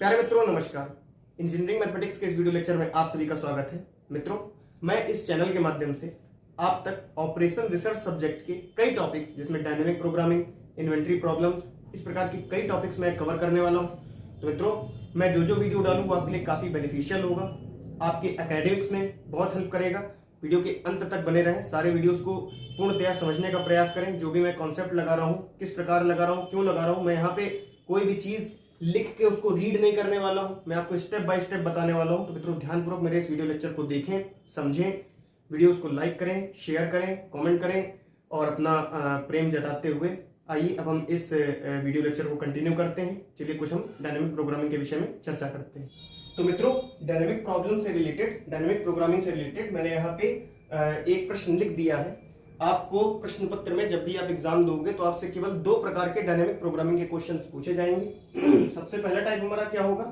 प्यारे मित्रों नमस्कार। इंजीनियरिंग मैथमेटिक्स के इस वीडियो लेक्चर में आप सभी का स्वागत है। मित्रों, मैं इस चैनल के माध्यम से आप तक ऑपरेशन रिसर्च सब्जेक्ट के कई टॉपिक्स जिसमें डायनेमिक प्रोग्रामिंग, इन्वेंटरी प्रॉब्लम्स, इस प्रकार की कई टॉपिक्स मैं कवर करने वाला हूं। तो मित्रों, मैं जो वीडियो डालूं वो आपके लिए काफी बेनिफिशियल होगा, आपके एकेडमिक्स में बहुत हेल्प करेगा। वीडियो के अंत तक बने रहें, सारे वीडियोस को पूर्णतया समझने का प्रयास करें। जो भी मैं कॉन्सेप्ट लगा रहा हूँ, किस प्रकार लगा रहा हूँ, क्यों लगा रहा हूँ, मैं यहाँ पे कोई भी चीज लिख के उसको रीड नहीं करने वाला हूं, मैं आपको स्टेप बाय स्टेप बताने वाला हूं। तो मित्रों, ध्यानपूर्वक मेरे इस वीडियो लेक्चर को देखें, समझें, वीडियोस को लाइक करें, शेयर करें, कमेंट करें और अपना प्रेम जताते हुए आइए अब हम इस वीडियो लेक्चर को कंटिन्यू करते हैं। चलिए कुछ हम डायनेमिक प्रोग्रामिंग के विषय में चर्चा करते हैं। तो मित्रों, डायनेमिक प्रॉब्लम से रिलेटेड, डायनेमिक प्रोग्रामिंग से रिलेटेड मैंने यहाँ पे एक प्रश्न लिख दिया है। आपको प्रश्न पत्र में जब भी आप एग्जाम दोगे तो आपसे केवल दो प्रकार के डायनेमिक प्रोग्रामिंग के क्वेश्चंस पूछे जाएंगे। सबसे पहला टाइप हमारा क्या होगा,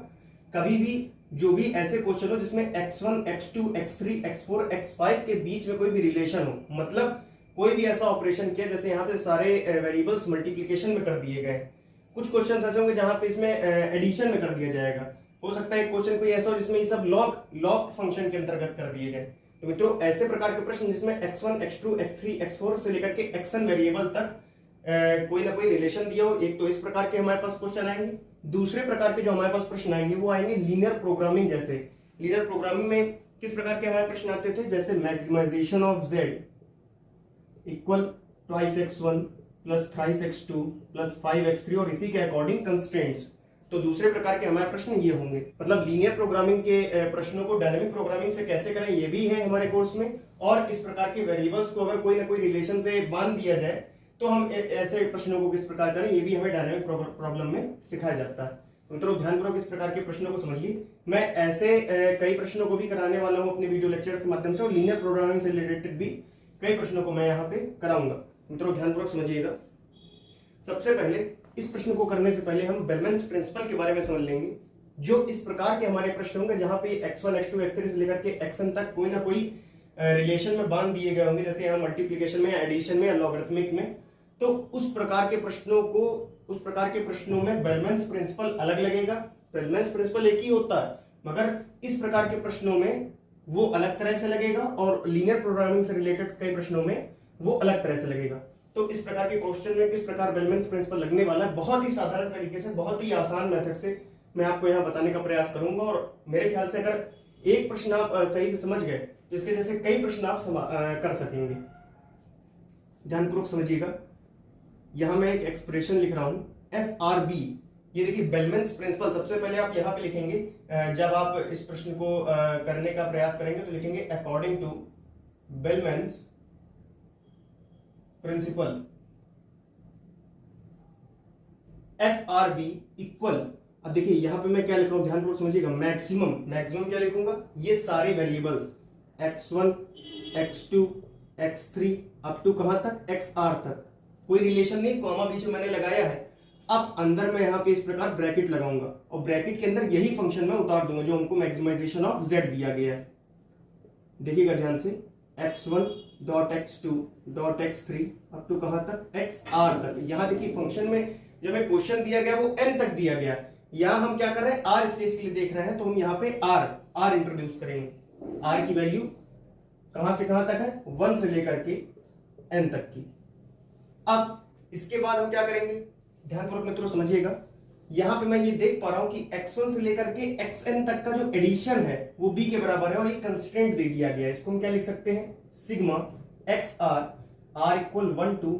कभी भी जो भी ऐसे क्वेश्चन हो जिसमें x1, x2, x3, x4, x5 के बीच में कोई भी रिलेशन हो, मतलब कोई भी ऐसा ऑपरेशन किया जैसे यहाँ पे सारे वेरिएबल्स मल्टीप्लीकेशन में कर दिए गए। कुछ क्वेश्चन ऐसे होंगे जहां पे इसमें एडिशन में कर दिया जाएगा। हो सकता है क्वेश्चन कोई ऐसा हो जिसमें ये सब लॉग फंक्शन के अंतर्गत कर दिए जाए। तो मित्रों, ऐसे प्रकार के प्रश्न जिसमें x1, x2, x3, x4 से लेकर के xn वेरिएबल तक कोई ना कोई रिलेशन दिया हो, एक तो इस प्रकार के हमारे पास क्वेश्चन आएंगे। दूसरे प्रकार के जो हमारे पास प्रश्न आएंगे वो आएंगे लीनियर प्रोग्रामिंग जैसे। लीनियर प्रोग्रामिंग में किस प्रकार के हमारे प्रश्न आते थे, जैसे maximization of z equal twice x1 plus thrice x2 plus 5x3 और इसी के अकॉर्डिंग कंस्ट्रेंट्स। तो दूसरे प्रकार के हमारे प्रश्न ये होंगे। मतलब लीनियर प्रोग्रामिंग के प्रश्नों को डायनेमिक प्रोग्रामिंग से कैसे करें ये भी है हमारे कोर्स में, और इस प्रकार के वेरिएबल्स को अगर कोई ना कोई रिलेशन से बांध दिया जाए तो हम ऐसे प्रश्नों को किस प्रकार करें ये भी हमें डायनेमिक प्रॉब्लम में सिखाया जाता है। मित्रों, ध्यानपूर्वक इस प्रकार के प्रश्नों को समझिए। मैं ऐसे कई प्रश्नों को भी कराने वाला हूं अपने वीडियो लेक्चर्स के माध्यम से, और लीनियर प्रोग्रामिंग से रिलेटेड भी कई प्रश्नों को मैं यहाँ पे कराऊंगा। मित्रों, ध्यानपूर्वक समझिएगा। सबसे पहले इस प्रश्न को करने से पहले हम बेलमैन्स प्रिंसिपल के बारे में समझ लेंगे। जो इस प्रकार के हमारे प्रश्न होंगे जहां पे x1, x2, x3 से लेकर के xn तक कोई ना कोई रिलेशन में बांध दिए गए होंगे, जैसे यहाँ मल्टीप्लिकेशन में या एडिशन में या लॉगरिथमिक में, तो उस प्रकार के प्रश्नों में बेलमैन्स प्रिंसिपल अलग लगेगा। बेलमैन्स प्रिंसिपल एक ही होता है, मगर इस प्रकार के प्रश्नों में वो अलग तरह से लगेगा और लीनियर प्रोग्रामिंग से रिलेटेड कई प्रश्नों में वो अलग तरह से लगेगा। तो इस प्रकार के क्वेश्चन में किस प्रकार बेलमैन्स प्रिंसिपल लगने वाला है, बहुत ही साधारण तरीके से, बहुत ही आसान मेथड से मैं आपको यहाँ बताने का प्रयास करूंगा। और मेरे ख्याल से अगर एक प्रश्न आप सही से समझ गए तो इसके जैसे कई प्रश्न आप कर सकेंगे। ध्यानपूर्वक समझिएगा। यहां मैं एक एक्सप्रेशन लिख रहा हूं FRB। ये देखिए बेलमैन्स प्रिंसिपल। सबसे पहले आप यहाँ पे लिखेंगे, जब आप इस प्रश्न को करने का प्रयास करेंगे तो लिखेंगे according to Bellman's principle FRB equal. अब देखिए यहां पे मैं क्या लिख रहा हूं, ध्यानपूर्वक समझिएगा। मैक्सिमम क्या लिखूंगा, ये सारे variables x1, x2, x3 up to कहां तक, xr तक। कोई रिलेशन नहीं, कॉमा बीच में मैंने लगाया है। अब अंदर मैं यहां पे इस प्रकार ब्रैकेट लगाऊंगा और ब्रैकेट के अंदर यही फंक्शन मैं उतार दूंगा जो हमको मैक्सिमाइजेशन ऑफ z दिया गया है। देखिएगा ध्यान से, x1 dot x2 dot x3 up to कहां तक, xr तक। यहां देखिए फंक्शन में जो हमें क्वेश्चन दिया गया वो n तक दिया गया। यहां हम क्या कर रहे हैं, r स्टेज के लिए देख रहे हैं, तो हम यहाँ पे r इंट्रोड्यूस करेंगे। r की वैल्यू कहां से कहां तक है, 1 से लेकर के n तक की। अब इसके बाद हम क्या करेंगे, ध्यानपूर्वक मित्रों समझिएगा। यहां पे मैं ये देख पा रहा हूं कि x1 से लेकर के xn तक का जो एडिशन है वो b के बराबर है और ये कंस्ट्रेंट दे दिया गया है। इसको हम क्या लिख सकते हैं, sigma xr r equal 1 to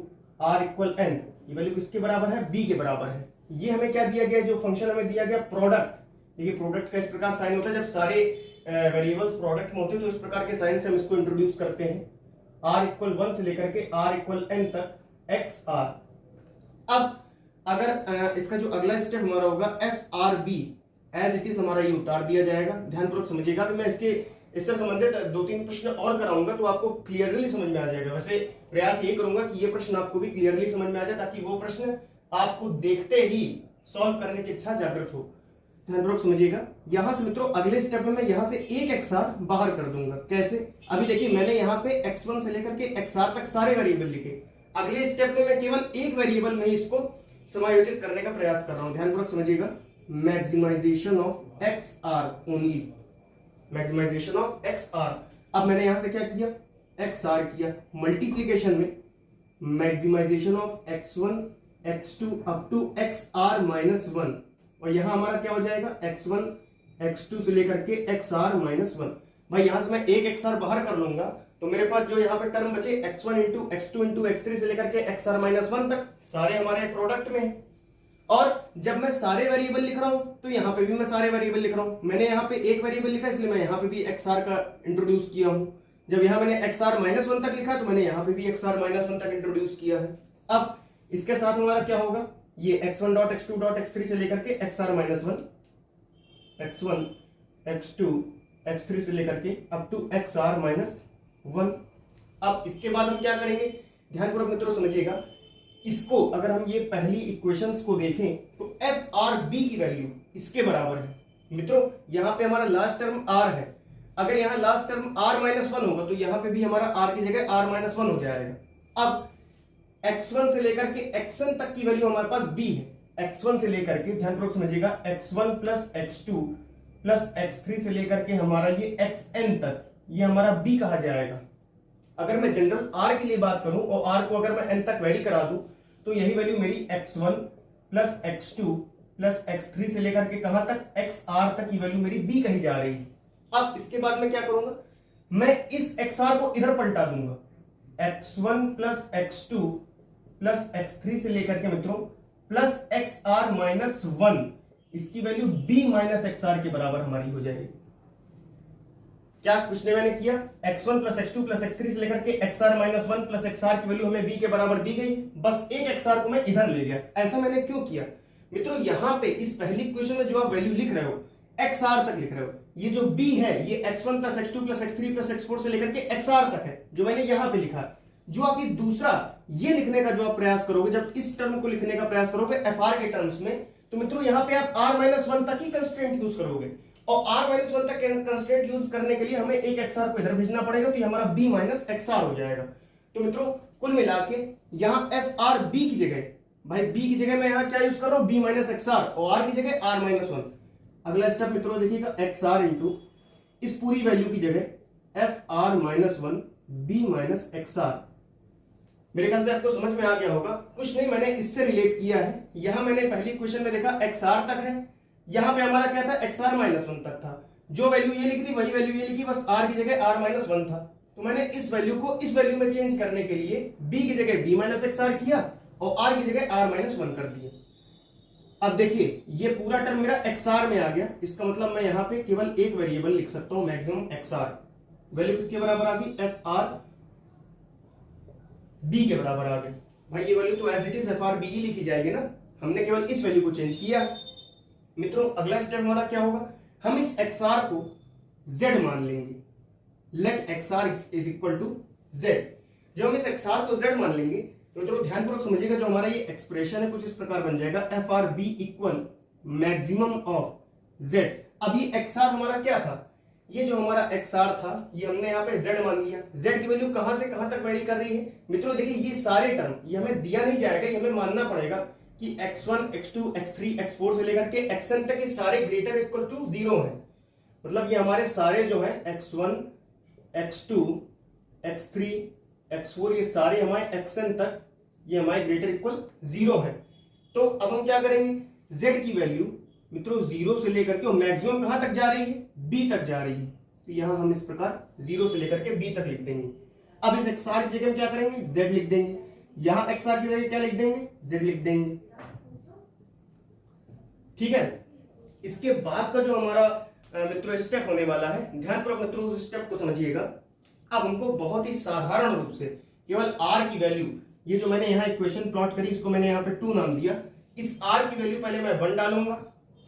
r equal n। ये वैल्यू किसके बराबर है, b के बराबर है। ये हमें क्या दिया गया, जो फंक्शन हमें दिया गया प्रोडक्ट। देखिए प्रोडक्ट का इस प्रकार साइन होता है, जब सारे वेरिएबल्स प्रोडक्ट में होते हैं तो इस प्रकार के साइन से हम इसको इंट्रोड्यूस करते हैं। r इक्वल 1 से लेकर के r इक्वल n तक xr। अब अगर इसका जो अगला स्टेप हमारा होगा FRB एज इट इज हमारा ये उतार दिया जाएगा। ध्यानपूर्वक समझिएगा। मैं इससे संबंधित 2-3 प्रश्न और कराऊंगा तो आपको क्लियरली समझ में आ जाएगा। वैसे प्रयास ये करूंगा कि ये प्रश्न आपको भी क्लियरली समझ में आ जाए, ताकि वो प्रश्न आपको देखते ही सॉल्व करने की इच्छा जागृत हो। ध्यानपूर्वक समझिएगा। यहां से मित्रों अगले स्टेप में मैं यहां से एक XR बाहर कर दूंगा। कैसे, अभी देखिए मैंने यहाँ पे x1 से लेकर के XR तक सारे वेरिएबल लिखे। अगले स्टेप में मैं केवल एक वेरिएबल में इसको समायोजित करने का प्रयास कर रहा हूं। ध्यानपूर्वक समझिएगा। Maximization of X R only, maximization of X R. अब मैंने यहां से क्या किया, एक्स आर किया, मल्टीप्लीकेशन में maximization of X one X two up to X R minus one, और यहां हमारा क्या हो जाएगा, एक्स वन एक्स टू से लेकर के एक्स आर माइनस वन। भाई यहां से मैं एक एक्स आर बाहर कर लूंगा तो मेरे पास जो यहाँ पे टर्म बचे x one into x two into x three से लेकर के एक्स आर माइनस वन तक, सारे हमारे प्रोडक्ट में है। और जब मैं सारे वेरिएबल लिख रहा हूं तो यहां पे भी मैं सारे वेरिएबल लिख रहा हूं। मैंने यहां पे एक वेरिएबल लिखा इसलिए मैं यहां पे भी एक्स आर का इंट्रोड्यूस किया हूं। जब यहां मैंने एक्स आर माइनस वन तक लिखा तो मैंने यहां पे भी एक्स आर माइनस वन तक इंट्रोड्यूस किया है। अब इसके साथ हमारा क्या होगा, ये X one dot X two dot X three से लेकर के X R minus one, X one X two X three से लेकर के up to X R minus one. अब इसके बाद हम क्या करेंगे, ध्यानपूर्वक मित्रों समझिएगा, इसको अगर हम ये पहली इक्वेशंस को देखें तो एफ आर बी की वैल्यू इसके बराबर है। मित्रों यहां पे हमारा लास्ट टर्म आर है, अगर यहां last term R minus one होगा तो यहां पे भी हमारा आर की जगह आर माइनस वन हो जाएगा। अब x1 से लेकर के xn तक की वैल्यू हमारे पास b है। x1 से लेकर के ध्यानपूर्वक समझिएगा x1 plus x2 plus x3 से लेकर के हमारा ये xn तक, ये हमारा b कहा जाएगा। अगर मैं जनरल r के लिए बात करूं और r को अगर मैं n तक वेरी करा दूं तो यही वैल्यू मेरी x1 plus x2 plus x3 से लेकर के कहां तक xr तक की वैल्यू मेरी b कही जा रही है। अब इसके बाद मैं क्या करूंगा, मैं इस xr को इधर पलटा दूंगा, x1 plus x2 plus x3 से लेकर के मित्रों प्लस xr माइनस वन, इसकी वैल्यू b माइनस xr के बराबर हमारी हो जाएगी। क्या कुछ नहीं मैंने किया, x1 plus x2 plus x3 से लेकर के xr minus one plus xr की वैल्यू हमें b के बराबर दी गई, बस एक xr को मैं इधर ले गया। ऐसा मैंने क्यों किया मित्रों, यहां पे इस पहली इक्वेशन में जो आप वैल्यू लिख रहे हो xr तक लिख रहे हो, ये जो b है ये x1 plus x2 plus x3 plus x4 से लेकर के xr तक है जो मैंने यहां पे लिखा। जो आप ये दूसरा ये लिखने का जो आप प्रयास करोगे, जब इस टर्म को लिखने का प्रयास करोगे fr के टर्म्स में, तो मित्रों यहां पे आप r माइनस वन तक ही कंस्ट्रेंट यूज करोगे, और r माइनस वन तक कंस्ट्रेंट यूज करने के लिए हमें एक xr को इधर भेजना पड़ेगा, तो ये हमारा b माइनस xr हो जाएगा। तो मित्रों कुल मिला के यहाँ fr b की जगह, भाई b की जगह मैं यहाँ क्या यूज कर रहा हूँ, b माइनस xr, और r की जगह r माइनस वन। अगला स्टेप मित्रों देखिएगा, xr इंटू इस पूरी वैल्यू की जगह fr minus one b minus xr। मेरे ख्याल से आपको समझ में आ गया होगा, कुछ नहीं मैंने इससे रिलेट किया है। यहां मैंने पहली क्वेश्चन में देखा xr तक है, यहां पे हमारा क्या था xr माइनस वन तक था, जो वैल्यू ये लिखी थी वही वैल्यू ये लिखी, बस r की जगह r माइनस वन था। तो मैंने इस वैल्यू को इस वैल्यू में चेंज करने के लिए b की जगह b माइनस xr किया और r की जगह r माइनस वन कर दिया। अब देखिए ये पूरा टर्म मेरा xr में आ गया, इसका मतलब मैं यहाँ पे केवल एक वेरिएबल लिख सकता हूं, मैक्सिमम xr। वैल्यू किसके बराबर आ गई, fr b के बराबर आ गई। भाई ये वैल्यू तो as it is fr b ही लिखी जाएगी ना, हमने केवल इस वैल्यू को चेंज किया। मित्रों अगला स्टेप हमारा क्या होगा, हम इस xr को z मान लेंगे, let xr is equal to z। जब हम इस xr को z मान लेंगे तो मित्रों ध्यानपूर्वक समझिएगा, जो हमारा ये एक्सप्रेशन है कुछ इस प्रकार बन जाएगा, fr b equal maximum of z। अब ये xr हमारा क्या था, ये जो हमारा xr था ये हमने यहाँ पे z मान लिया। z की वैल्यू कहां से कहां तक वेरी कर रही है मित्रों, देखिए ये सारे टर्म ये हमें दिया नहीं जाएगा, ये हमें मानना पड़ेगा कि x1 x2 x3 x4 से लेकर के xn तक ये सारे ग्रेटर इक्वल टू जीरो है। मतलब ये हमारे सारे जो है x1 x2 x3 x4 ये सारे हमारे xn तक ये हमारे ग्रेटर इक्वल जीरो है। तो अब हम क्या करेंगे, z की वैल्यू मित्रों जीरो से लेकर के मैक्सिमम कहां तक जा रही है, b तक जा रही है, तो यहां हम इस प्रकार जीरो से लेकर के b तक लिख देंगे। अब इस xr की जगह हम क्या करेंगे, z लिख देंगे, यहां xr की जगह क्या लिख देंगे, z लिख देंगे। ठीक है, इसके बाद का जो हमारा मित्रों स्टेप होने वाला है, ध्यानपूर्वक मित्रों उस स्टेप को समझिएगा। अब हमको बहुत ही साधारण रूप से केवल r की वैल्यू, ये जो मैंने यहाँ इक्वेशन प्लॉट करी इसको मैंने यहाँ पे 2 नाम दिया, इस r की वैल्यू पहले मैं 1 डालूंगा,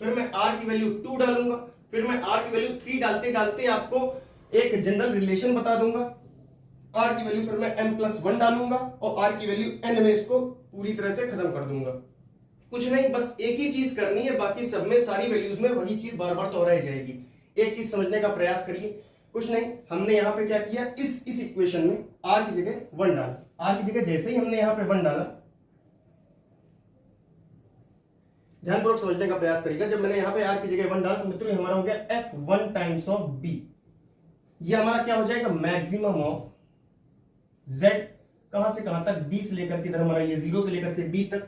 फिर मैं r की वैल्यू 2 डालूंगा, फिर मैं r की वैल्यू 3 डालते डालते आपको एक जनरल रिलेशन बता दूंगा, r की वैल्यू फिर मैं m+1 डालूंगा और r की वैल्यू n में इसको पूरी तरह से खत्म कर दूंगा। कुछ नहीं, बस एक ही चीज करनी है, बाकी सब में सारी वैल्यूज में वही चीज बार बार दोहराई जाएगी। एक चीज समझने का प्रयास करिए, कुछ नहीं हमने यहाँ पे क्या किया, इस इक्वेशन में r की जगह 1 डाला, r की जगह जैसे ही हमने यहाँ पे 1 डाला, ध्यानपूर्वक समझने का प्रयास करिएगा। जब मैंने यहाँ पे आर की जगह 1 डाला तो मित्रों हमारा हो गया F1 टाइम्स ऑफ B। ये हमारा क्या हो जाएगा, मैक्सिमम ऑफ Z कहां से कहां तक, B से लेकर के इधर हमारा ये 0 से लेकर के B तक,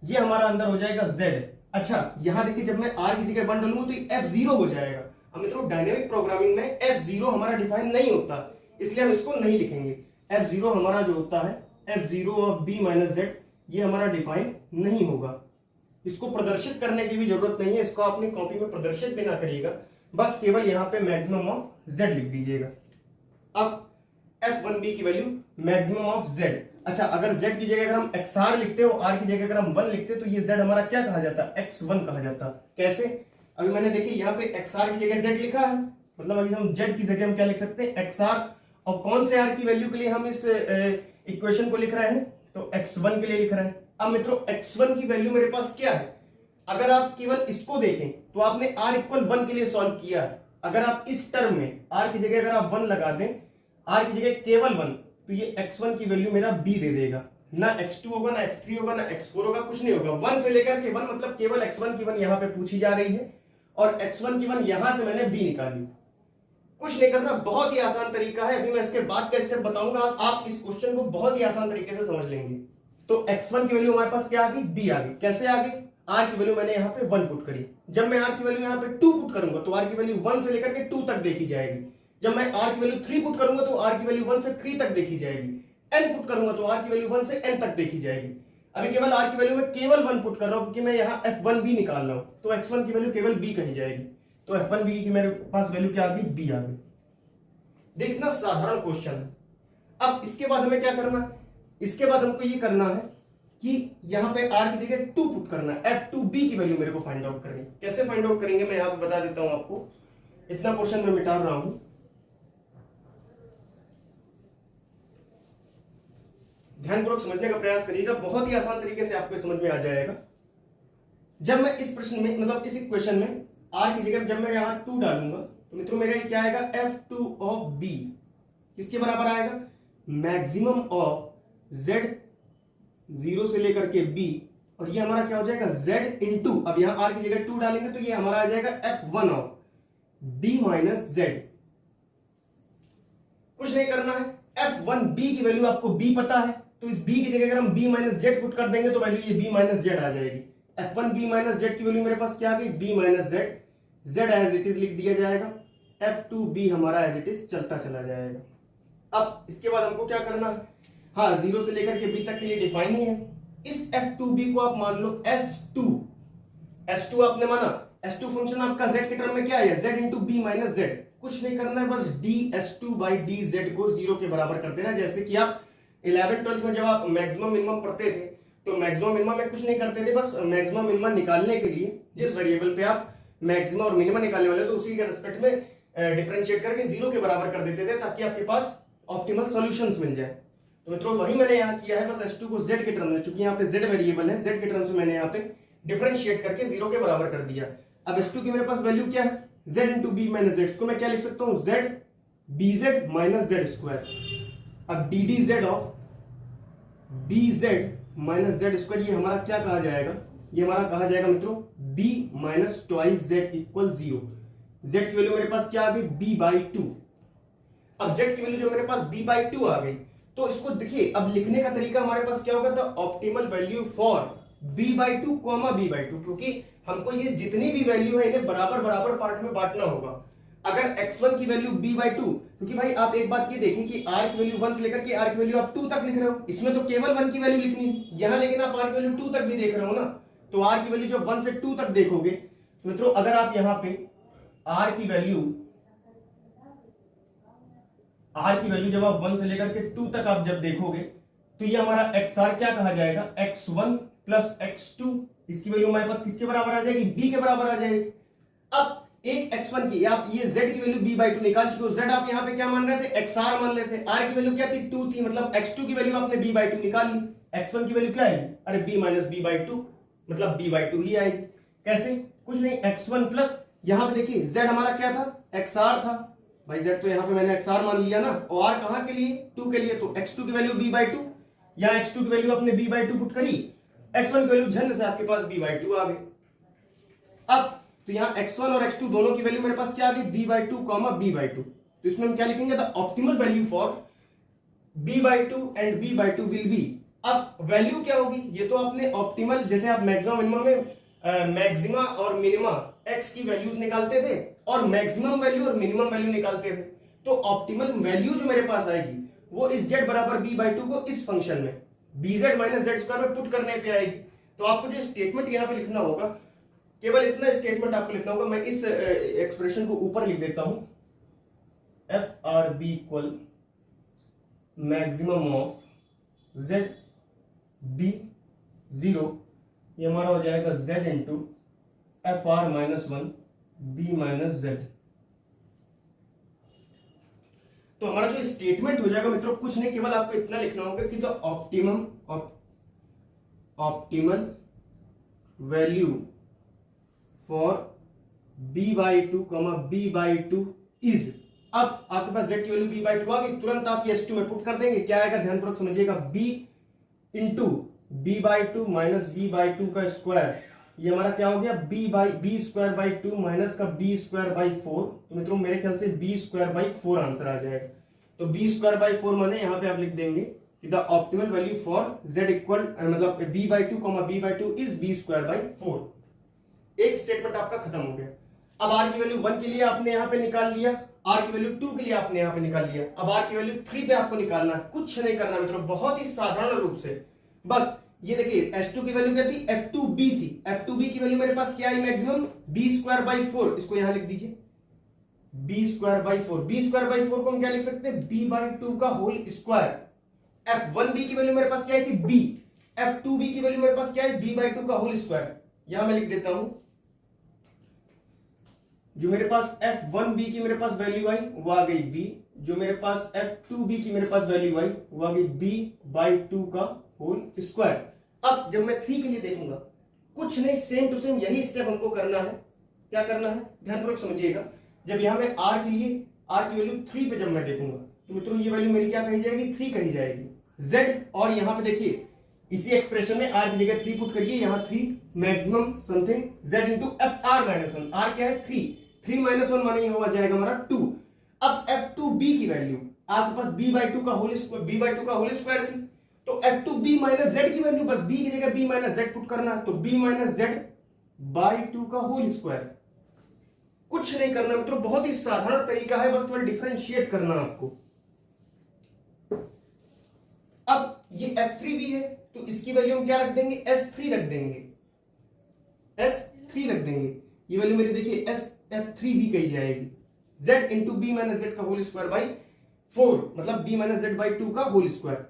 ये हमारा अंदर हो जाएगा Z। अच्छा यहां देखिए जब मैं R की जगह 1 डालूंगा तो ये F0 हो जाएगा। अब मित्रों डायनेमिक प्रोग्रामिंग में F0 हमारा डिफाइन नहीं होता, इसलिए हम इसको नहीं लिखेंगे। F0 हमारा जो होता है F0 of B minus Z, ये हमारा डिफाइन नहीं होगा। इसको प्रदर्शित करने की भी जरूरत नहीं है, इसको अपनी कॉपी में प्रदर्शित भी ना करिएगा, बस केवल यहां पे मैक्सिमम ऑफ Z लिख दीजिएगा। अब F1B की वैल्यू मैक्सिमम ऑफ Z। अच्छा अगर Z की जगह अगर हम XR लिखते हो, R की जगह अगर हम 1 लिखते तो ये Z हमारा क्या कहा जाता, X1 कहा जाता। कैसे, अभी मैंने देखिए यहाँ पे XR की जगह Z लिखा है, मतलब अभी हम Z की जगह हम क्या लिख सकते हैं, XR। और कौन से R की वैल्यू के लिए हम इस इक्वेशन को लिख रहे हैं, तो X1 के लिए लिख रहे हैं। अब मित्रों X1 की वैल्यू मेरे पास क्या है, अगर आप केवल इसको देखें तो आपने R इक्वल 1 के लिए सॉल्व किया है। अगर आप इस टर्म में R की जगह अगर आप 1 लगा दें, R की जगह केवल 1, तो ये X1 की वैल्यू मेरा B दे देगा। ना X2 होगा, ना X3 होगा, ना X4 होगा, कुछ नहीं होगा। 1 से लेकर के 1 मतलब केवल X1 की 1 यहाँ पे पूछी जा रही है और X1 की 1 यहां से मैंने B निकाली। कुछ नहीं करना, बहुत ही आसान तरीका है। अभी मैं इसके बाद का स्टेप बताऊंगा, आप इस क्वेश्चन को बहुत ही आसान तरीके से समझ लेंगे। तो X1 की वैल्यू हमारे पास क्या आ गई, B आ गई। कैसे आ गई, R की वैल्यू मैंने यहाँ पे 1 पुट करी। जब मैं R की वैल्यू यहाँ पे 2 पुट करूंगा तो R की वैल्यू 1 से लेकर के 2 तक देखी जाएगी। जब मैं R की वैल्यू 3 पुट करूंगा तो R की वैल्यू 1 से 3 तक देखी जाएगी। N पुट करूंगा तो R की वैल्यू 1 से N तक देखी जाएगी। अभी केवल R की वैल्यू में केवल 1 पुट कर रहा हूं क्योंकि मैं यहाँ F1B निकाल रहा हूं, तो X1 की वैल्यू केवल B कही जाएगी। तो F1B की मेरे पास वैल्यू क्या आ गई, B आ गई। देख इतना साधारण क्वेश्चन है। अब इसके बाद हमें क्या करना है, इसके बाद हमको ये करना है कि यहां पे R की जगह 2 पुट करना है। F2B की वैल्यू मेरे को फाइंड आउट करनी है। कैसे फाइंड आउट करेंगे मैं यहां पे बता देता हूं आपको। इतना पोर्शन मैं मिटा रहा हूं, ध्यानपूर्वक समझने का प्रयास करिएगा, बहुत ही आसान तरीके से आपको समझ में आ जाएगा। जब मैं इस प्रश्न में मतलब इस इक्वेशन में R की जगह जब मैं यहां 2 डालूंगा तो मित्रों मेरा ये क्या आएगा, F2 ऑफ B किसके बराबर आएगा, मैक्सिमम ऑफ Z 0 से लेकर के B, और ये हमारा क्या हो जाएगा Z इंटू, अब यहां R की जगह 2 डालेंगे तो ये हमारा आ जाएगा F1 of B minus Z। कुछ नहीं करना है, F1B की वैल्यू आपको B पता है, तो इस B की जगह अगर हम B माइनस Z पुट कर देंगे तो वैल्यू ये B माइनस Z आ जाएगी। F1B माइनस Z की वैल्यू मेरे पास क्या आ गई, B minus Z, Z as it is लिख दिया जाएगा। F2B हमारा एज इट इज चलता चला जाएगा। अब इसके बाद हमको क्या करना है, हाँ 0 से लेकर के B तक के लिए डिफाइन ही है। इस F2B को आप मान लो S2, S2 आपने माना, S2 फंक्शन आपका Z के टर्म में क्या है, Z into B minus Z। कुछ नहीं करना है, बस dS2 बाई dZ को 0 के बराबर कर देना। जैसे कि आप 11th-12th में जब आप मैक्सिमम मिनिमम पढ़ते थे तो मैक्सिमम मिनिमम में कुछ नहीं करते थे, बस मैक्सिमम मिनिमम निकालने के लिए जिस वेरिएबल पे आप मैक्सिमम और मिनिमम निकालने वाले तो उसी के रिस्पेक्ट में डिफरेंशिएट करके 0 के बराबर कर देते थे ताकि आपके पास ऑप्टिमल सॉल्यूशंस मिल जाए। तो मित्रों वही मैंने यहाँ किया है, बस S2 को Z के टर्म में, चूंकि यहाँ पे Z वेरिएबल है, Z के टर्म्स में मैंने यहाँ पे डिफरेंशिएट करके 0 के बराबर कर दिया। अब S2 की मेरे पास वैल्यू क्या है, Z into B minus Z, इसको मैं क्या लिख सकता हूँ, Z BZ minus Z square. अब DDZ of BZ minus Z square ये हमारा क्या कहा जाएगा, ये हमारा कहा जाएगा मित्रों B minus twice Z equal 0। Z की वैल्यू मेरे पास क्या आ गई, B बाई 2। अब Z की वैल्यू जो मेरे पास B बाई 2 आ गई, तो इसको देखिए अब लिखने का तरीका हमारे पास क्या होगा, तो optimal value for B by 2 comma B by 2, क्योंकि हमको ये जितनी भी वैल्यू है इन्हें बराबर बराबर पार्ट में बांटना होगा। अगर x1 की वैल्यू b बाई 2, क्योंकि भाई आप एक बात ये देखें कि r की वैल्यू 1 से लेकर के r की वैल्यू आप 2 तक लिख रहे हो, इसमें तो केवल 1 की वैल्यू लिखनी है, यहां लेकिन आप r की वैल्यू 2 तक भी देख रहे हो ना, तो r की वैल्यू जब 1 से 2 तक देखोगे तो मित्रों अगर आप यहां पे r की वैल्यू जब आप 1 से लेकर के 2 तक आप जब देखोगे तो ये हमारा xr क्या कहा जाएगा, x1 प्लस x2, इसकी वैल्यू हमारे पास किसके बराबर आ जाएगी, b के बराबर आ जाएगी। अब एक x1 की आप ये z की वैल्यू b बाई 2 निकाल चुके हो, z आप यहाँ पे क्या मान रहे थे, xr मान रहे थे, r की वैल्यू क्या थी 2 थी, मतलब x2 की वैल्यू आपने b बाई 2 निकाल ली, x1 की वैल्यू क्या आएगी, अरे b माइनस b बाई 2 मतलब b बाई 2 ही आएगी। कैसे, कुछ नहीं, x1 प्लस यहाँ पे देखिए z हमारा क्या था, xr था, भाई z तो यहाँ पे मैंने xr मान लिया ना, और r कहाँ के लिए, 2 के लिए, तो x2 की वैल्यू b बाई 2, यहाँ x2 की वैल्यू आपने b बाई 2 पुट करी, x1 की वैल्यू झन से आपके पास b बाई 2 आ गई। अब तो यहाँ x1 और x2 दोनों की वैल्यू मेरे पास क्या आ गई, b/2 b/2। तो इसमें हम क्या लिखेंगे, the optimal value for b/2 and b/2 will be. अब वैल्यू क्या होगी, ये तो आपने ऑप्टिमल, जैसे आप मैक्सिमम मिनिमम में मैक्सिमा और मिनिमा x की वैल्यूज निकालते थे और मैक्सिमम वैल्यू और मिनिमम वैल्यू निकालते थे, तो ऑप्टिमल वैल्यू जो मेरे पास आएगी वो इस z बराबर b/2 को इस फंक्शन में bz माइनस z स्क्वायर में पुट करने पे आएगी। तो आपको जो स्टेटमेंट यहाँ पे लिखना होगा, केवल इतना स्टेटमेंट आपको लिखना होगा। मैं इस एक्सप्रेशन को ऊपर लिख देता हूं, F R B equal maximum of z b 0, ये हमारा हो जाएगा z into F R minus 1 b minus z। तो हमारा जो स्टेटमेंट हो जाएगा मित्रों, कुछ नहीं, केवल आपको इतना लिखना होगा कि the optimal value for b/2 b/2 is. अब आपके पास z की वैल्यू b/2 आ गई, तुरंत आप ये s2 में पुट कर देंगे, क्या आएगा ध्यानपूर्वक समझिएगा, b into b/2 minus b/2 का स्क्वायर, ये हमारा क्या हो गया, b स्क्वायर बाई 2 माइनस का b स्क्वायर बाई 4। तो मित्रों मेरे ख्याल से b स्क्वायर बाई 4 आंसर आ जाएगा। तो b स्क्वायर बाई 4 माने यहाँ पे आप लिख देंगे कि the optimal value for z equal मतलब b/2 b/2 is b square by 4। एक स्टेटमेंट आपका खत्म हो गया। अब r की वैल्यू 1 के लिए आपने यहाँ पे निकाल लिया, r की वैल्यू 2 के लिए आपने यहाँ पे निकाल लिया, अब r की वैल्यू 3 पे आपको निकालना, कुछ नहीं करना मित्रों, बहुत ही साधारण रूप से। बस ये देखिए s2 की वैल्यू क्या थी, f2b थी, f2b की वैल्यू मेरे पास क्या I maximum, b square by 4, इसको यहां लिख दीजिए b square by 4। b square by 4 को हम क्या लिख सकते हैं, b/2 का होल स्क्वायर। f1b की वैल्यू मेरे पास क्या आई थी, b, f2b की वैल्यू मेरे पास क्या है, b/2 का होल स्क्वायर। यहां मैं लिख देता हूं, जो मेरे पास f1b की मेरे पास वैल्यू आई वो आ गई b, जो मेरे पास f2b की मेरे पास वैल्यू आई वो आ गई b/2 का होल स्क्वायर। अब जब मैं 3 के लिए देखूंगा, कुछ नहीं, सेम टू सेम यही स्टेप हमको करना है। क्या करना है, ध्यानपूर्वक समझिएगा। जब यहां मैं r के लिए r की वैल्यू 3 पे जब मैं देखूंगा, तो मित्रों ये वैल्यू मेरी क्या कही जाएगी, 3 कही जाएगी। z, और यहां पे देखिए इसी एक्सप्रेशन में r की जगह 3 पुट करिए, यहां 3 maximum something z into F R minus 1, r क्या है 3 माइनस 1 माने हुआ जाएगा हमारा 2। अब f2b की वैल्यू आपके पास b/2 का होल स्क्वायर थी, तो f2b माइनस z की वैल्यू बस b की जगह b माइनस z पुट करना, तो b माइनस z/2 का होल स्क्वायर। कुछ नहीं करना मित्रों, बहुत ही साधारण तरीका है, बस थोड़ा डिफरेंशिएट करना आपको। अब ये f3b है, तो इसकी वैल्यू हम क्या रख देंगे, s3 रख देंगे, s3 रख देंगे। ये वैल्यू मेरी देखिए f3b कही जाएगी, z into b minus z का होल स्क्वायर बाई 4, मतलब b माइनस z/2 का होल स्क्वायर।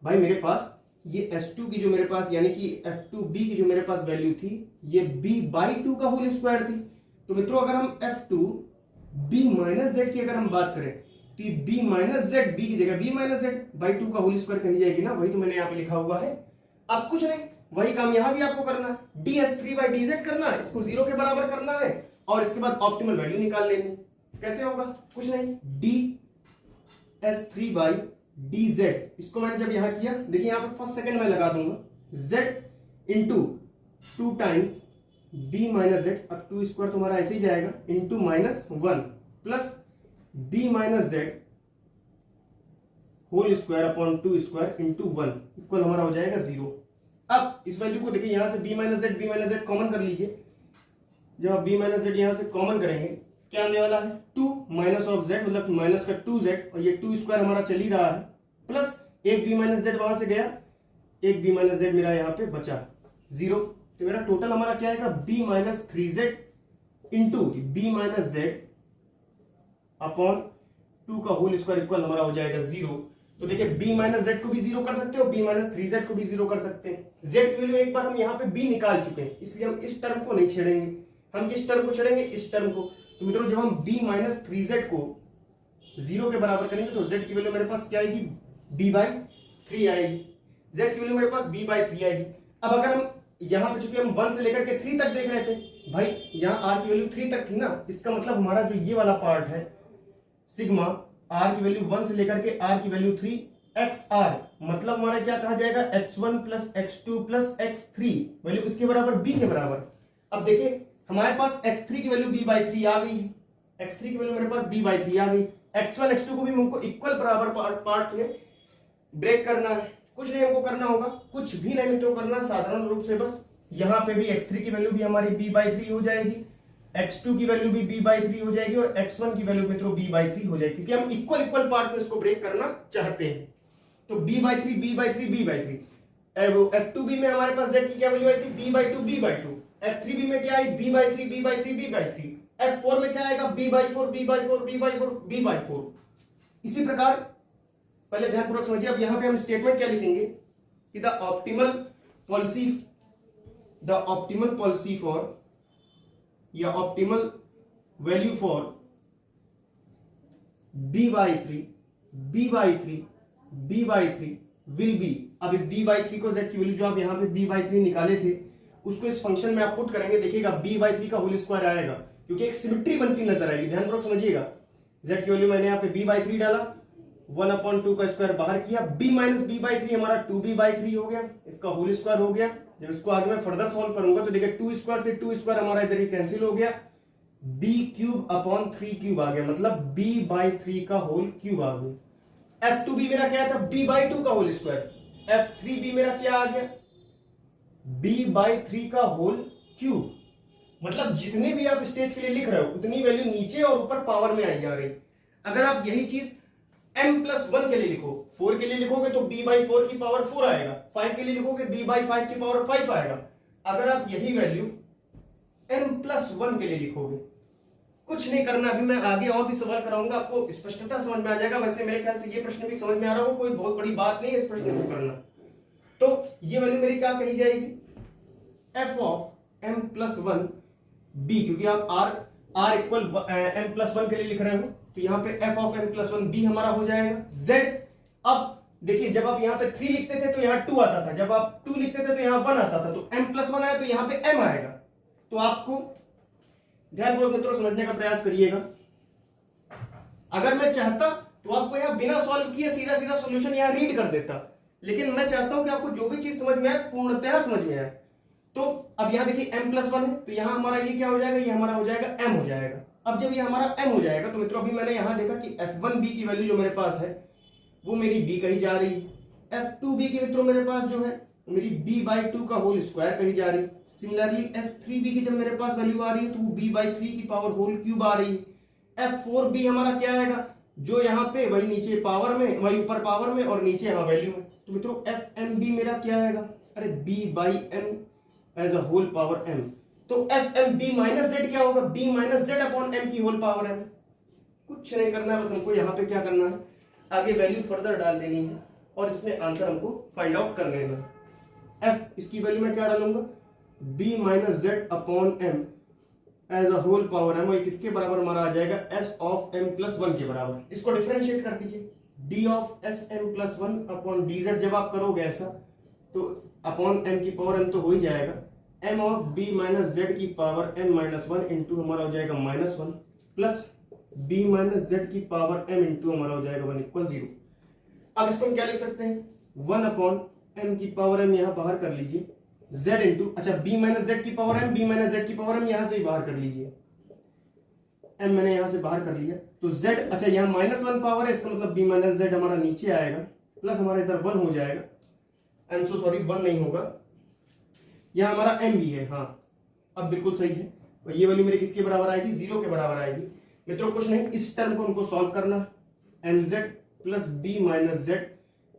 भाई मेरे पास ये s2 की जो मेरे पास यानी कि f2b की जो मेरे पास वैल्यू थी, ये b/2 का होल स्क्वायर थी। तो मित्रों अगर हम f2b माइनस z की अगर हम बात करें, तो ये b माइनस z, b की जगह b माइनस z/2 का होल स्क्वायर कही जाएगी ना, वही तो मैंने यहाँ पे लिखा हुआ है। अब कुछ नहीं, वही काम यहां भी आपको करना है, ds3/dz करना, इसको 0 के बराबर करना है और इसके बाद ऑप्टिमल वैल्यू निकाल लेनी। कैसे होगा, कुछ नहीं, ds3/dz, इसको मैंने जब यहां किया, देखिए यहां पे फर्स्ट सेकंड में लगा दूंगा, z into 2 times b minus z, अब 2 स्क्वायर तुम्हारा ऐसे ही जाएगा, into minus 1 plus b minus z whole square upon 2 square into 1 equal हमारा हो जाएगा 0। अब इस वैल्यू को देखिए, यहां से b माइनस z कॉमन कर लीजिए। जब आप b माइनस z यहां से कॉमन करेंगे, क्या आने वाला है, 2 माइनस ऑफ z, मतलब माइनस का 2z, और ये 2 स्क्वायर हमारा चल ही रहा है, प्लस एक b माइनस z वहां से गया, एक b माइनस z मेरा यहाँ पे बचा 0। तो मेरा टोटल हमारा क्या आएगा, b minus 3z into b minus z upon 2 का होल स्क्वायर इक्वल हमारा हो जाएगा 0। तो देखिए b माइनस z को भी 0 कर सकते हो, b माइनस 3z को भी 0 कर सकते हैं। z की वैल्यू एक बार हम यहाँ पे b निकाल चुके हैं, इसलिए हम इस टर्म को नहीं छेड़ेंगे। हम किस टर्म को छेड़ेंगे, इस टर्म को। तो मित्रों जब हम b माइनस 3z को 0 के बराबर करेंगे, तो z की वैल्यू मेरे पास क्या आएगी, b/3 आएगी, z की वैल्यू मेरे पास b/3 आएगी। अब अगर हम यहाँ पे चूंकि हम 1 से लेकर के 3 तक देख रहे थे, भाई यहाँ r की वैल्यू 3 तक थी ना, इसका मतलब हमारा जो ये वाला पार्ट है सिग्मा, r की वैल्यू 1 से लेकर के r की वैल्यू 3, xr मतलब हमारा क्या कहा जाएगा, x1 plus x2 plus x3 value किसके बराबर, b के बराबर। अब देखिए हमारे पास x3 की वैल्यू b/3 आ गई है, x3 की वैल्यू मेरे पास b/3 आ गई। x1 x2 को भी हमको इक्वल बराबर पार्ट्स में ब्रेक करना है। कुछ नहीं हमको करना होगा, कुछ भी नहीं मित्रों करना, साधारण रूप से बस यहाँ पे भी x3 की वैल्यू भी हमारी b/3 हो जाएगी, x2 की वैल्यू भी b/3 हो जाएगी और x1 की वैल्यू मित्रों b/3 हो जाएगी, क्योंकि हम इक्वल पार्ट्स में इसको ब्रेक करना चाहते हैं। तो b/3 b/3 b/3, f2b में हमारे पास z की क्या वैल्यू आई थी, b/2 b/2, f3b में क्या आई, b/3 b/3 b/3, f4 में क्या आएगा, b/4 b/4 b/4 b/4। इसी प्रकार पहले ध्यानपूर्वक समझिए। अब यहां पे हम स्टेटमेंट क्या लिखेंगे कि द ऑप्टिमल पॉलिसी फॉर या optimal value for b/3 will be. अब इस b/3 को z की वैल्यू जो आप यहां पे b/3 निकाले थे उसको इस फंक्शन में आप पुट करेंगे, देखिएगा b/3 का होल स्क्वायर आएगा, क्योंकि एक सिमेट्री बनती नजर आएगी। ध्यानपूर्वक समझिएगा, z की वैल्यू मैंने यहाँ पे b/3 डाला, 1/2 का स्क्वायर बाहर किया, b माइनस b/3 हमारा 2b/3 हो गया, इसका होल स्क्वायर हो गया। जब इसको आगे मैं फर्दर सॉल्व करूंगा तो देखिए 2 स्क्वायर से 2 स्क्वायर हमारा इधर ही कैंसिल हो गया, b³ आ गया, मतलब b/3 का होल क्यूब आ गया। f2b मेरा क्या था, b/2 का होल स्क्वायर, f3b मेरा क्या आ गया, b/3 का होल क्यूब। मतलब जितने भी आप स्टेज के लिए लिख रहे हो उतनी वैल्यू नीचे और ऊपर पावर में आई जा रही। अगर आप यही चीज m+1 के लिए लिखो, 4 के लिए लिखोगे तो b/4 की पावर 4 आएगा, 5 के लिए लिखोगे b/5 की पावर 5 आएगा। अगर आप यही वैल्यू m+1 के लिए लिखोगे, कुछ नहीं करना, अभी मैं आगे और भी सवाल कराऊंगा, आपको स्पष्टता समझ में आ जाएगा। वैसे मेरे ख्याल से ये प्रश्न भी समझ में आ रहा हो, कोई बहुत बड़ी बात नहीं है इस प्रश्न को करना। तो ये वैल्यू मेरी क्या कही जाएगी, f(m+1) b, क्योंकि आप r इक्वल m+1 के लिए लिख रहे हो तो यहाँ पे f(m+1) b हमारा हो जाएगा। z, अब देखिए जब आप यहाँ पे 3 लिखते थे तो यहाँ 2 आता था, जब आप 2 लिखते थे तो यहाँ 1 आता था, तो m+1 आया तो यहाँ पे m आएगा। तो आपको ध्यानपूर्वक मित्रों समझने का प्रयास करिएगा। अगर मैं चाहता तो आपको यहाँ बिना सॉल्व किए सीधा सीधा सॉल्यूशन यहाँ रीड कर देता, लेकिन मैं चाहता हूं कि आपको जो भी चीज समझ में आए पूर्णतः समझ में आए। तो अब यहाँ देखिए m+1 है तो यहाँ हमारा ये क्या हो जाएगा, ये हमारा हो जाएगा m हो जाएगा। अब जब ये हमारा m हो जाएगा तो मित्रों अभी मैंने यहाँ देखा कि f1b की वैल्यू जो मेरे पास है वो मेरी b कही जा रही है, f2b की मित्रों मेरे पास जो है मेरी b/2 का होल स्क्वायर कही जा रही है। सिमिलरली f3b की जब मेरे पास वैल्यू आ रही है तो वो b/3 की पावर होल क्यूब आ रही है। f4b हमारा क्या आएगा, जो यहाँ पे वही नीचे पावर में, वही ऊपर पावर में और नीचे यहाँ वैल्यू में। तो मित्रों fmb मेरा क्या आएगा, अरे b/m as a whole power m। तो fmb माइनस z क्या होगा, b minus z upon m की होल पावर m। कुछ नहीं करना है, बस हमको यहाँ पे क्या करना है, आगे वैल्यू फर्दर डाल देनी है और इसमें आंसर हमको फाइंड आउट कर लेना है। f इसकी वैल्यू मैं क्या डालूंगा, b minus z upon m as a whole power m, और किसके बराबर हमारा आ जाएगा, s(m+1) के बराबर। इसको डिफरेंशिएट कर दीजिए, d(sm+1) अपॉन dz। जब आप करोगे ऐसा तो अपॉन m की पावर m तो हो ही जाएगा, m(b माइनस z) की पावर m-1 इंटू हमारा हो जाएगा -1 प्लस b माइनस z की पावर m इंटू हमारा हो जाएगा 1 = 0। अब इसको हम क्या लिख सकते हैं, 1/m की पावर m यहां बाहर कर लीजिए, z इंटू, अच्छा b माइनस z की power m, b minus z की पावर m यहां से ही बाहर कर लीजिए, m मैंने यहां से बाहर कर लिया तो z, अच्छा यहां -1 पावर है, इसका मतलब b माइनस z हमारा नीचे आएगा प्लस हमारा इधर 1 हो जाएगा, आई एम सो सॉरी 1 नहीं होगा, यहां हमारा m भी है, हाँ अब बिल्कुल सही है। और ये वैल्यू मेरे किसके बराबर आएगी, 0 के बराबर आएगी। मित्रों कुछ नहीं, इस टर्म को हमको सॉल्व करना, mz plus b minus z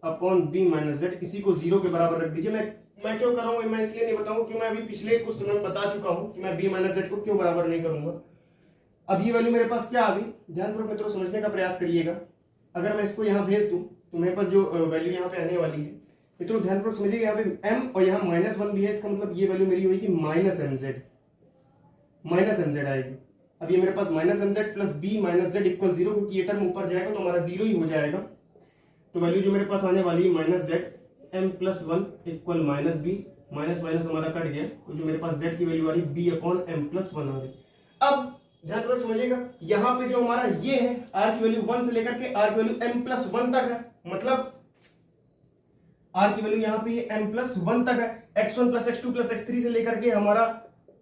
upon b minus z, इसी को 0 के बराबर रख दीजिए। मैं क्यों कर रहा हूं, मैं इसलिए नहीं बताऊंगा कि मैं अभी पिछले कुछ समय में बता चुका हूं कि मैं b माइनस z को क्यों बराबर नहीं करूंगा। अब ये वैल्यू मेरे पास क्या आ गई, ध्यानपूर्वक मित्रों समझने का प्रयास करिएगा। अगर मैं इसको यहाँ भेज दूं तो मेरे पास जो वैल्यू यहाँ पे आने वाली है, मित्रों ध्यानपूर्वक समझिए, यहाँ पे m और यहाँ -1 भी है, इसका मतलब ये वैल्यू मेरी होगी -mz आएगी। अब ये मेरे पास -mz plus b minus z equal 0, क्योंकि ये टर्म ऊपर जाएगा तो हमारा 0 ही हो जाएगा। तो वैल्यू जो मेरे पास आने वाली है -z m+1 equal -b, minus minus हमारा कट गया, तो जो मेरे पास z की वैल्यू आ रही b/m+1 आ रही। अब ध्यानपूर्वक समझिएगा, यहाँ पे जो हमारा ये है r की वैल्यू 1 से लेकर के r की वैल्यू m+1 तक है, मतलब r की वैल्यू यहाँ पे m+1 तक है, x1 + x2 + x3 से लेकर के हमारा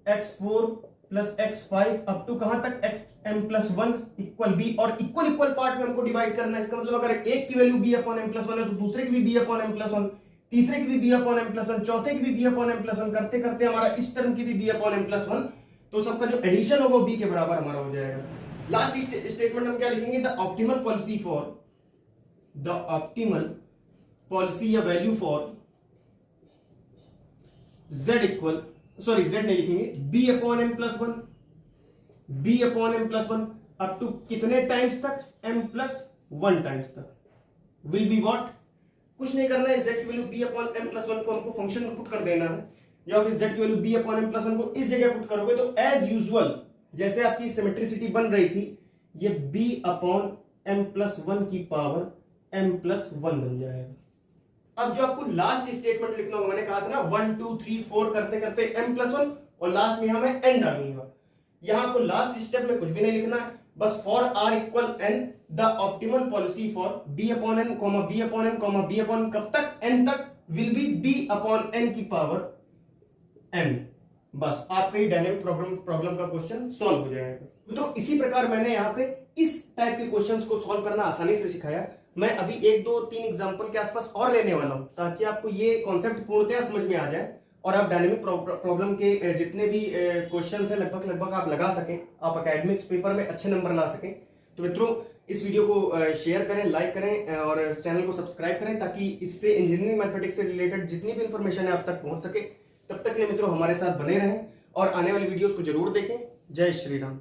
x4 plus x5 up to कहां तक xm+1 इक्वल b, और इक्वल इक्वल पार्ट में हमको डिवाइड करना है। इसका मतलब अगर एक की वैल्यू b/m+1 है तो दूसरे की भी b/m+1, तीसरे की भी b/m+1, चौथे की भी b/m+1, करते करते हमारा इस टर्म की भी b/m+1, तो सबका जो एडिशन होगा वो b के बराबर हमारा हो जाएगा। लास्ट स्टेटमेंट हम क्या लिखेंगे, द ऑप्टिमल पॉलिसी या वैल्यू फॉर z नहीं लिखेंगे, b/m+1 अप टू कितने टाइम्स तक, m+1 टाइम्स तक, विल बी व्हाट, कुछ नहीं करना है, z की वैल्यू b/m+1 को हमको फंक्शन में पुट कर देना है, या फिर z की वैल्यू b/m+1 को इस जगह पुट करोगे तो एज यूजुअल जैसे आपकी सिमेट्रिसिटी बन रही थी, ये b/m+1 की पावर m+1 बन जाएगा। अब जो आपको लास्ट स्टेटमेंट लिखना होगा, मैंने कहा था ना 1 2 3 4 करते करते m+1, और लास्ट में यहां मैं n डालूंगा। यहां आपको लास्ट स्टेप में कुछ भी नहीं लिखना है, बस for r equal n the optimal policy for b/n, b/n कब तक, n तक, विल बी b/n की पावर n। बस आपका ही डायनेमिक प्रॉब्लम का क्वेश्चन सॉल्व हो जाएगा। मित्रों इसी प्रकार मैंने यहाँ पे इस टाइप के क्वेश्चंस को सॉल्व करना आसानी से सिखाया। मैं अभी 1 2 3 एग्जांपल के आसपास और लेने वाला हूं ताकि आपको ये कॉन्सेप्ट पूर्णतः समझ में आ जाए और आप डायनेमिक प्रॉब्लम के जितने भी क्वेश्चंस हैं लगभग आप लगा सकें, आप एकेडमिक्स पेपर में अच्छे नंबर ला सकें। तो मित्रों इस वीडियो को शेयर करें, लाइक करें और चैनल को सब्सक्राइब करें ताकि इससे इंजीनियरिंग मैथमेटिक्स से रिलेटेड जितनी भी इंफॉर्मेशन है आप तक पहुंच सके। तब तक के लिए मित्रों हमारे साथ बने रहें और आने वाली वीडियोस को जरूर देखें। जय श्री राम।